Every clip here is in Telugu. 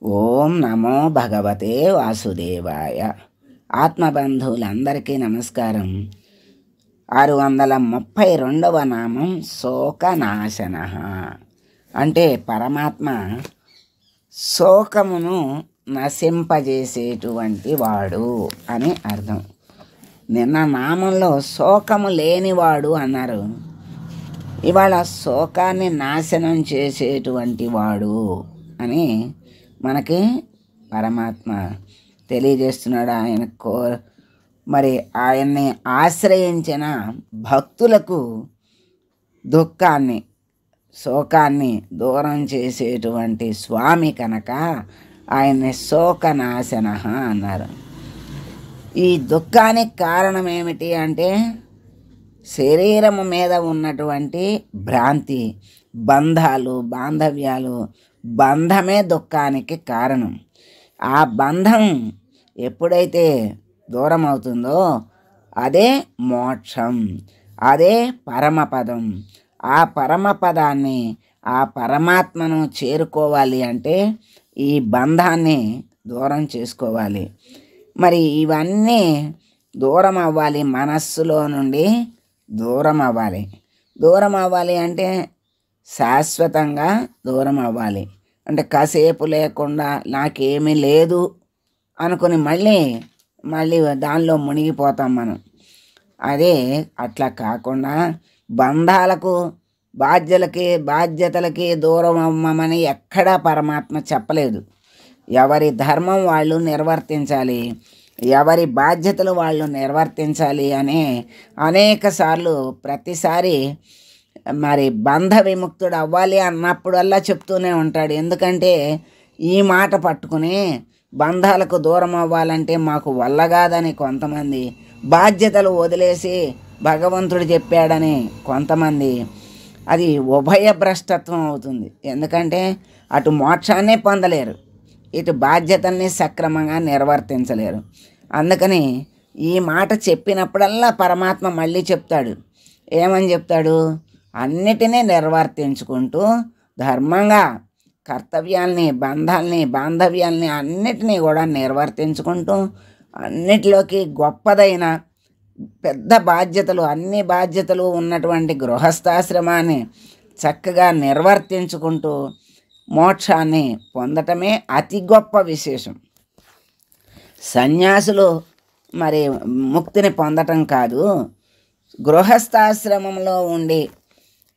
ఓం నమో భగవతే వాసుదేవాయ. ఆత్మబంధువులందరికీ నమస్కారం. 632వ నామం శోకనాశన. అంటే పరమాత్మ శోకమును నశింపజేసేటువంటి వాడు అని అర్థం. నిన్న నామంలో శోకము లేనివాడు అన్నారు. ఇవాళ శోకాన్ని నాశనం చేసేటువంటి వాడు అని మనకి పరమాత్మ తెలియజేస్తున్నాడు. మరి ఆయన్ని ఆశ్రయించిన భక్తులకు దుఃఖాన్ని శోకాన్ని దూరం చేసేటువంటి స్వామి కనుక ఆయన్ని శోకనాశన అన్నారు. ఈ దుఃఖానికి కారణం ఏమిటి అంటే శరీరము మీద ఉన్నటువంటి భ్రాంతి, బంధాలు, బాంధవ్యాలు. బంధమే దుఃఖానికి కారణం. ఆ బంధం ఎప్పుడైతే దూరం అవుతుందో అదే మోక్షం, అదే పరమపదం. ఆ పరమపదాన్ని, ఆ పరమాత్మను చేరుకోవాలి అంటే ఈ బంధాన్ని దూరం చేసుకోవాలి. మరి ఇవన్నీ దూరం అవ్వాలి, మనస్సులో నుండి దూరం అవ్వాలి. దూరం అవ్వాలి అంటే శాశ్వతంగా దూరం అవ్వాలి. అంటే కాసేపు లేకుండా నాకేమీ లేదు అనుకుని మళ్ళీ దానిలో మునిగిపోతాం మనం. అదే అట్లా కాకుండా బంధాలకు బాధ్యతలకి దూరం అవ్వమని ఎక్కడా పరమాత్మ చెప్పలేదు. ఎవరి ధర్మం వాళ్ళు నిర్వర్తించాలి, ఎవరి బాధ్యతలు వాళ్ళు నిర్వర్తించాలి అని ప్రతిసారి మరి బంధ విముక్తుడు అవ్వాలి అన్నప్పుడల్లా చెప్తూనే ఉంటాడు. ఎందుకంటే ఈ మాట పట్టుకుని బంధాలకు దూరం అవ్వాలంటే మాకు వల్ల కాదని కొంతమంది, బాధ్యతలు వదిలేసి భగవంతుడు చెప్పాడని కొంతమంది, అది ఉభయభ్రష్టత్వం అవుతుంది. ఎందుకంటే అటు మోక్షాన్నే పొందలేరు, ఇటు బాధ్యతల్ని సక్రమంగా నిర్వర్తించలేరు. అందుకని ఈ మాట చెప్పినప్పుడల్లా పరమాత్మ మళ్ళీ చెప్తాడు. ఏమని చెప్తాడు? అన్నిటినీ నిర్వర్తించుకుంటూ ధర్మంగా కర్తవ్యాల్ని, బాంధవ్యాల్ని అన్నిటినీ కూడా నిర్వర్తించుకుంటూ అన్నిటిలోకి గొప్పదైన పెద్ద బాధ్యతలు, అన్ని బాధ్యతలు ఉన్నటువంటి గృహస్థాశ్రమాన్ని చక్కగా నిర్వర్తించుకుంటూ మోక్షాన్ని పొందటమే అతి గొప్ప విశేషం. సన్యాసులు మరి ముక్తిని పొందటం కాదు, గృహస్థాశ్రమంలో ఉండి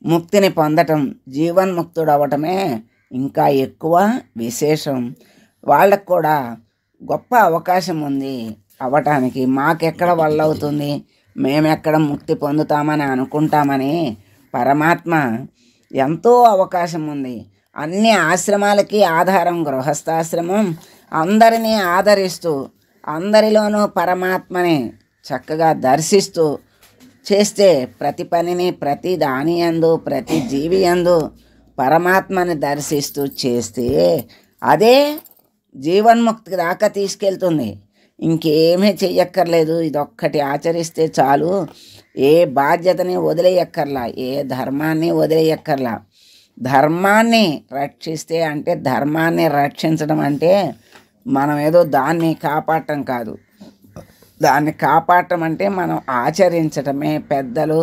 ముక్తిని పొందటం, జీవన్ముక్తుడు అవ్వటమే ఇంకా ఎక్కువ విశేషం. వాళ్ళకు కూడా గొప్ప అవకాశం ఉంది అవ్వటానికి. మాకెక్కడ వల్ల అవుతుంది, మేమెక్కడ ముక్తి పొందుతామని అనుకుంటామని పరమాత్మ ఎంతో అవకాశం ఉంది. అన్ని ఆశ్రమాలకి ఆధారం గృహస్థాశ్రమం. అందరినీ ఆదరిస్తూ అందరిలోనూ పరమాత్మని చక్కగా దర్శిస్తూ చేస్తే, ప్రతి పనిని, ప్రతి దాని యందు, ప్రతి జీవి యందు పరమాత్మని దర్శిస్తూ చేస్తే అదే జీవన్ముక్తి దాకా తీసుకెళ్తుంది. ఇంకేమీ చెయ్యక్కర్లేదు, ఇదొక్కటి ఆచరిస్తే చాలు. ఏ బాధ్యతని వదిలేయక్కర్లా, ఏ ధర్మాన్ని వదిలేయక్కర్లా. ధర్మాన్ని రక్షిస్తే అంటే, ధర్మాన్ని రక్షించడం అంటే మనం ఏదో దాన్ని కాపాడటం కాదు. దాన్ని కాపాడటం అంటే మనం ఆచరించటమే. పెద్దలు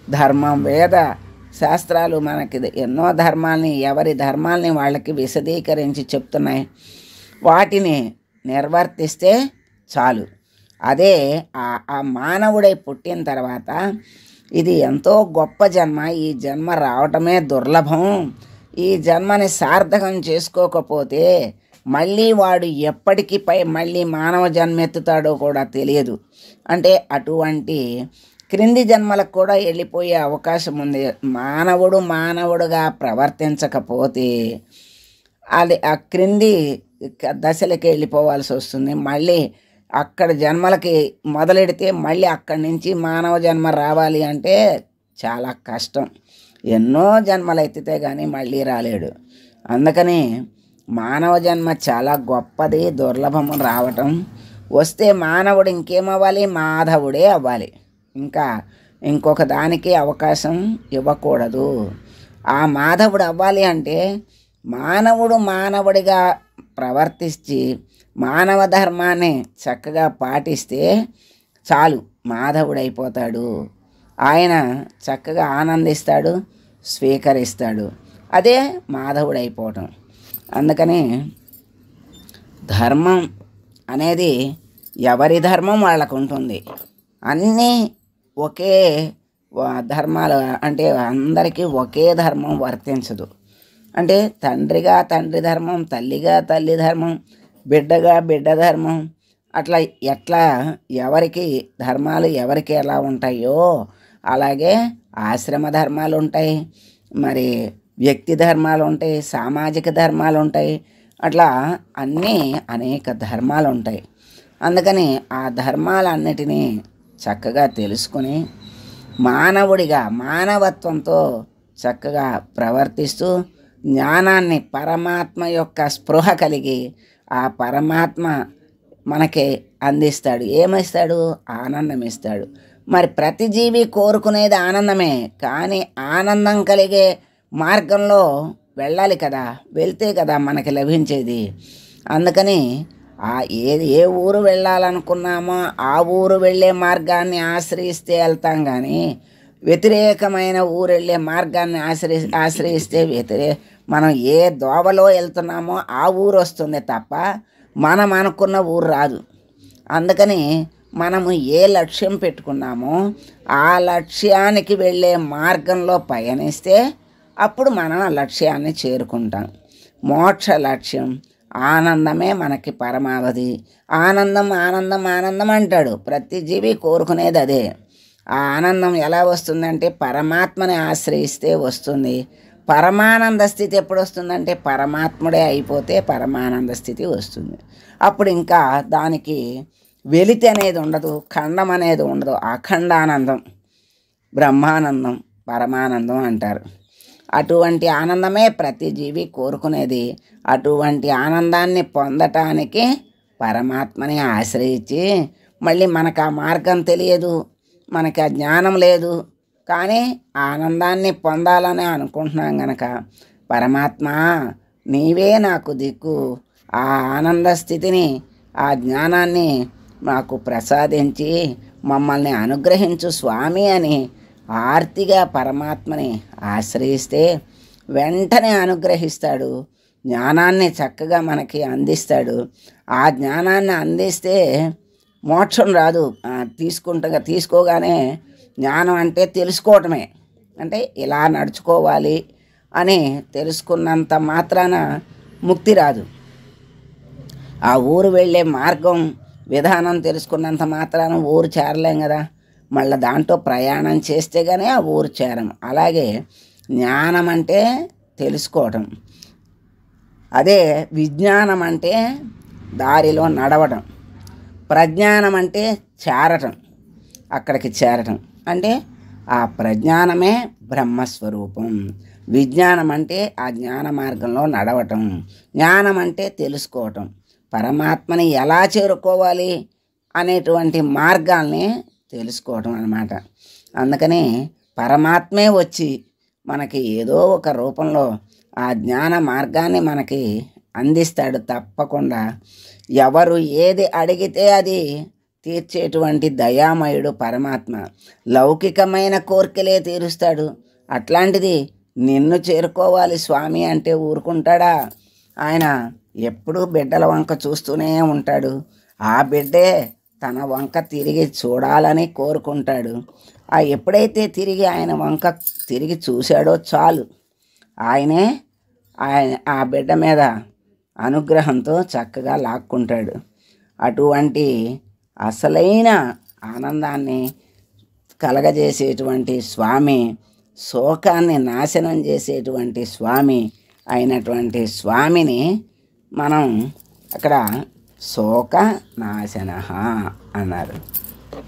ధర్మం, వేద శాస్త్రాలు మనకి ఎన్నో ధర్మాల్ని, ఎవరి ధర్మాల్ని వాళ్ళకి విశదీకరించి చెప్తున్నాయి. వాటిని నిర్వర్తిస్తే చాలు. అదే ఆ మానవుడై పుట్టిన తర్వాత ఇది ఎంతో గొప్ప జన్మ. ఈ జన్మ రావటమే దుర్లభం. ఈ జన్మని సార్థకం చేసుకోకపోతే మళ్ళీ వాడు ఎప్పటికీ మళ్ళీ మానవ జన్మెత్తుతాడో కూడా తెలియదు. అంటే అటువంటి క్రింది జన్మలకు కూడా వెళ్ళిపోయే అవకాశం ఉంది. మానవుడుగా ప్రవర్తించకపోతే అది ఆ క్రింది దశలకి వెళ్ళిపోవాల్సి వస్తుంది. మళ్ళీ అక్కడ జన్మలకి మొదలెడితే మళ్ళీ అక్కడి నుంచి మానవ జన్మ రావాలి అంటే చాలా కష్టం. ఎన్నో జన్మలు ఎత్తితే కానీ మళ్ళీ రాలేడు. అందుకని మానవ జన్మ చాలా గొప్పది, దుర్లభము రావటం. వస్తే మానవుడు ఇంకేమవ్వాలి? మాధవుడే అవ్వాలి. ఇంకొక దానికి అవకాశం ఇవ్వకూడదు. ఆ మాధవుడు అవ్వాలి అంటే మానవుడిగా ప్రవర్తించి మానవ ధర్మాన్ని చక్కగా పాటిస్తే చాలు, మాధవుడైపోతాడు. ఆయన చక్కగా ఆనందిస్తాడు, స్వీకరిస్తాడు. అదే మాధవుడైపోవటం. అందుకని ధర్మం అనేది ఎవరి ధర్మం వాళ్ళకు ఉంటుంది. అన్నీ ఒకే ధర్మాలు అంటే అందరికీ ఒకే ధర్మం వర్తించదు. అంటే తండ్రిగా తండ్రి ధర్మం, తల్లిగా తల్లి ధర్మం, బిడ్డగా బిడ్డ ధర్మం, అట్లా ఎట్లా ఎవరికి ధర్మాలు ఎవరికి ఎలా ఉంటాయో అలాగే ఆశ్రమ ధర్మాలు ఉంటాయి, మరి వ్యక్తి ధర్మాలు ఉంటాయి, సామాజిక ధర్మాలు ఉంటాయి. అట్లా అన్నీ అనేక ధర్మాలు ఉంటాయి. అందుకని ఆ ధర్మాలన్నిటినీ చక్కగా తెలుసుకుని మానవుడిగా మానవత్వంతో చక్కగా ప్రవర్తిస్తూ జ్ఞానాన్ని, పరమాత్మ యొక్క స్పృహ కలిగి ఆ పరమాత్మ మనకి అందిస్తాడు. ఏమిస్తాడు? ఆనందం ఇస్తాడు. మరి ప్రతి జీవి కోరుకునేది ఆనందమే, కానీ ఆనందం కలిగే మార్గంలో వెళ్ళాలి కదా, వెళ్తే కదా మనకి లభించేది. అందుకని ఏ ఊరు వెళ్ళాలనుకున్నామో ఆ ఊరు వెళ్ళే మార్గాన్ని ఆశ్రయిస్తే వెళ్తాం, కానీ వ్యతిరేకమైన ఊరు వెళ్ళే మార్గాన్ని ఆశ్రయిస్తే మనం ఏ దోవలో వెళ్తున్నామో ఆ ఊరు వస్తుంది తప్ప మనం అనుకున్న ఊరు రాదు. అందుకని మనము ఏ లక్ష్యం పెట్టుకున్నామో ఆ లక్ష్యానికి వెళ్ళే మార్గంలో పయనిస్తే అప్పుడు మనం ఆ లక్ష్యాన్ని చేరుకుంటాం. మోక్ష లక్ష్యం ఆనందమే మనకి పరమావధి. ఆనందం ఆనందం ఆనందం అంటాడు. ప్రతి జీవి కోరుకునేది అదే. ఆ ఆనందం ఎలా వస్తుందంటే పరమాత్మని ఆశ్రయిస్తే వస్తుంది. పరమానంద స్థితి ఎప్పుడు వస్తుందంటే పరమాత్ముడే అయిపోతే పరమానంద స్థితి వస్తుంది. అప్పుడు ఇంకా దానికి వెలితి అనేది ఉండదు, ఖండం అనేది ఉండదు. అఖండానందం, బ్రహ్మానందం, పరమానందం అంటారు. అటువంటి ఆనందమే ప్రతి జీవి కోరుకునేది. అటువంటి ఆనందాన్ని పొందటానికి పరమాత్మని ఆశ్రయించి, మళ్ళీ మనకు ఆ మార్గం తెలియదు, మనకి ఆ జ్ఞానం లేదు, కానీ ఆనందాన్ని పొందాలని అనుకుంటున్నాం గనక పరమాత్మ నీవే నాకు దిక్కు, ఆ ఆనంద స్థితిని, ఆ జ్ఞానాన్ని మాకు ప్రసాదించి మమ్మల్ని అనుగ్రహించు స్వామి అని ఆర్తిగా పరమాత్మని ఆశ్రయిస్తే వెంటనే అనుగ్రహిస్తాడు. జ్ఞానాన్ని చక్కగా మనకి అందిస్తాడు. ఆ జ్ఞానాన్ని అందిస్తే మోక్షం రాదు. తీసుకోగానే జ్ఞానం అంటే తెలుసుకోవటమే. అంటే ఇలా నడుచుకోవాలి అని తెలుసుకున్నంత మాత్రాన ముక్తి రాదు. ఆ ఊరు వెళ్ళే మార్గం విధానం తెలుసుకున్నంత మాత్రాన ఊరు చేరలేం కదా, మళ్ళీ దాంట్లో ప్రయాణం చేస్తే కానీ ఆ ఊరు చేరం. అలాగే జ్ఞానం అంటే తెలుసుకోవటం, అదే విజ్ఞానం అంటే దారిలో నడవటం, ప్రజ్ఞానం అంటే చేరటం, అక్కడికి చేరటం. అంటే ఆ ప్రజ్ఞానమే బ్రహ్మస్వరూపం. విజ్ఞానం అంటే ఆ జ్ఞాన మార్గంలో నడవటం, జ్ఞానం అంటే తెలుసుకోవటం, పరమాత్మని ఎలా చేరుకోవాలి అనేటువంటి మార్గాల్ని తెలుసుకోవటం అన్నమాట. అందుకని పరమాత్మే వచ్చి మనకి ఏదో ఒక రూపంలో ఆ జ్ఞాన మార్గాన్ని మనకి అందిస్తాడు తప్పకుండా. ఎవరు ఏది అడిగితే అది తీర్చేటువంటి దయామయుడు పరమాత్మ. లౌకికమైన కోరికలే తీరుస్తాడు. అట్లాంటిది నిన్ను చేరుకోవాలి స్వామి అంటే ఊరుకుంటాడా? ఆయన ఎప్పుడూ బిడ్డల వంక చూస్తూనే ఉంటాడు. ఆ బిడ్డే తన వంక తిరిగి చూడాలని కోరుకుంటాడు. ఎప్పుడైతే తిరిగి ఆయన వంక తిరిగి చూశాడో చాలు, ఆయన ఆ బిడ్డ మీద అనుగ్రహంతో చక్కగా లాక్కుంటాడు. అటువంటి అసలైన ఆనందాన్ని కలగజేసేటువంటి స్వామి, శోకాన్ని నాశనం చేసేటువంటి స్వామి అయినటువంటి స్వామిని మనం అక్కడ శోక నాశన అన్నారు.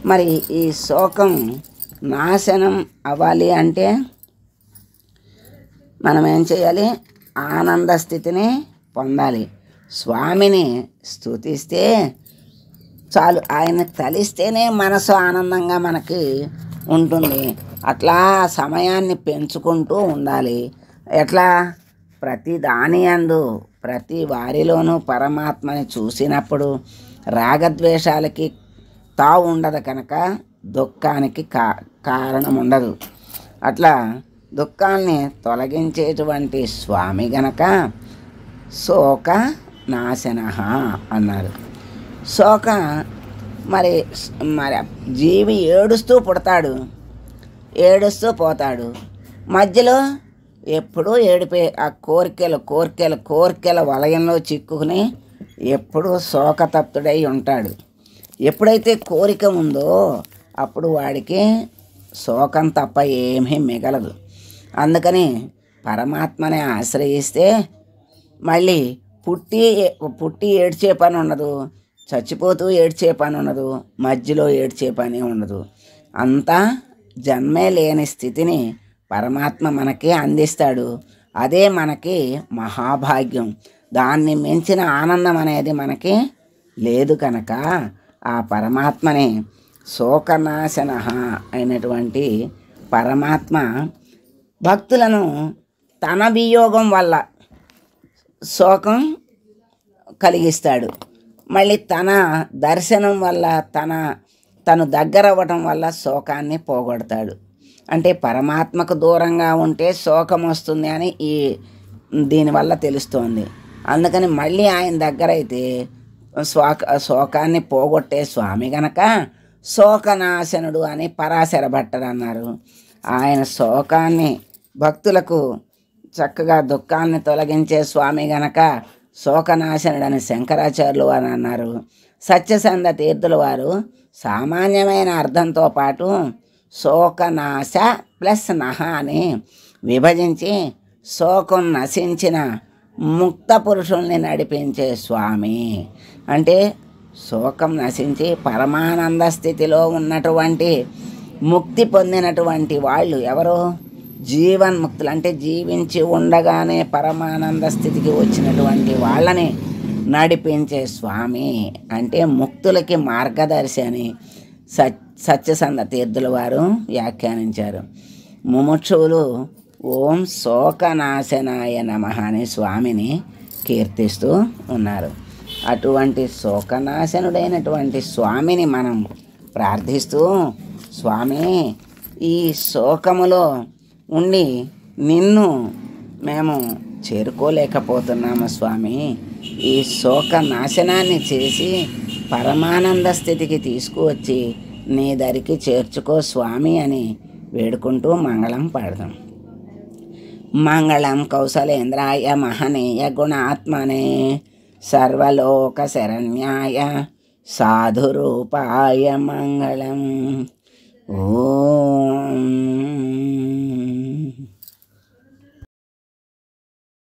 మరి ఈ శోకం నాశనం అవ్వాలి అంటే మనం ఏం చేయాలి? ఆనంద స్థితిని పొందాలి. స్వామిని స్తుతిస్తే చాలు, ఆయన తలిస్తేనే మనసు ఆనందంగా మనకి ఉంటుంది. అట్లా సమయాన్ని పెంచుకుంటూ ఉండాలి. ఎట్లా? ప్రతి దాని యందు ప్రతి వారిలోనూ పరమాత్మని చూసినప్పుడు రాగద్వేషాలకి తావు ఉండదు కనుక దుఃఖానికి కారణం ఉండదు. అట్లా దుఃఖాన్ని తొలగించేటువంటి స్వామి గనక శోక నాశన అన్నారు. శోక మరి జీవి ఏడుస్తూ పుడతాడు, ఏడుస్తూ పోతాడు. మధ్యలో ఎప్పుడూ ఏడిపే ఆ కోరికల వలయంలో చిక్కుకుని ఎప్పుడూ శోకతప్తుడై ఉంటాడు. ఎప్పుడైతే కోరిక ఉందో అప్పుడు వాడికి శోకం తప్ప ఏమీ మిగలదు. అందుకని పరమాత్మని ఆశ్రయిస్తే మళ్ళీ పుట్టి ఏడ్చే పని ఉండదు, చచ్చిపోతూ ఏడ్చే పని ఉండదు, మధ్యలో ఏడ్చే పని ఉండదు. అంతా జన్మే లేని స్థితిని పరమాత్మ మనకి అందిస్తాడు. అదే మనకి మహాభాగ్యం. దాన్ని మించిన ఆనందం అనేది మనకి లేదు కనుక ఆ పరమాత్మని శోకనాశన అయినటువంటి పరమాత్మ భక్తులను తన వియోగం వల్ల శోకం కలిగిస్తాడు. మళ్ళీ తన దర్శనం వల్ల తను దగ్గర అవ్వటం వల్ల శోకాన్ని పోగొడతాడు. అంటే పరమాత్మకు దూరంగా ఉంటే శోకం వస్తుంది అని దీనివల్ల తెలుస్తోంది. అందుకని మళ్ళీ ఆయన దగ్గర అయితే శోకాన్ని పోగొట్టే స్వామి గనక శోకనాశనుడు అని పరాశర భట్టర్ అన్నారు. ఆయన శోకాన్ని భక్తులకు చక్కగా దుఃఖాన్ని తొలగించే స్వామి గనక శోకనాశనుడని శంకరాచార్యులు వారు అన్నారు. సత్యసంధ తీర్థుల వారు సామాన్యమైన అర్థంతో పాటు శోకనాశ ప్లస్ నహ అని విభజించి శోకం నశించిన ముక్త పురుషుల్ని నడిపించే స్వామి అంటే శోకం నశించి పరమానంద స్థితిలో ఉన్నటువంటి ముక్తి పొందినటువంటి వాళ్ళు ఎవరు? జీవన్ముక్తులు అంటే జీవించి ఉండగానే పరమానంద స్థితికి వచ్చినటువంటి వాళ్ళని నడిపించే స్వామి అంటే ముక్తులకి మార్గదర్శి అని సత్యసంధ తీర్థుల వారు వ్యాఖ్యానించారు. ముముక్షువులు ఓం శోకనాశనాయ నమః అని స్వామిని కీర్తిస్తూ ఉన్నారు. అటువంటి శోకనాశనుడైనటువంటి స్వామిని మనం ప్రార్థిస్తూ, స్వామి ఈ శోకములో ఉండి నిన్ను మేము చేరుకోలేకపోతున్నాము స్వామి, ఈ శోక నాశనాన్ని చేసి పరమానంద స్థితికి తీసుకువచ్చి నీ దరికి చేర్చుకో స్వామి అని వేడుకుంటూ మంగళం పాడదాం. మంగళం కౌసలేంద్రాయ మహనీయ గుణాత్మనే సర్వలోక శరణ్యాయ సాధురూపాయ మంగళం. ఓ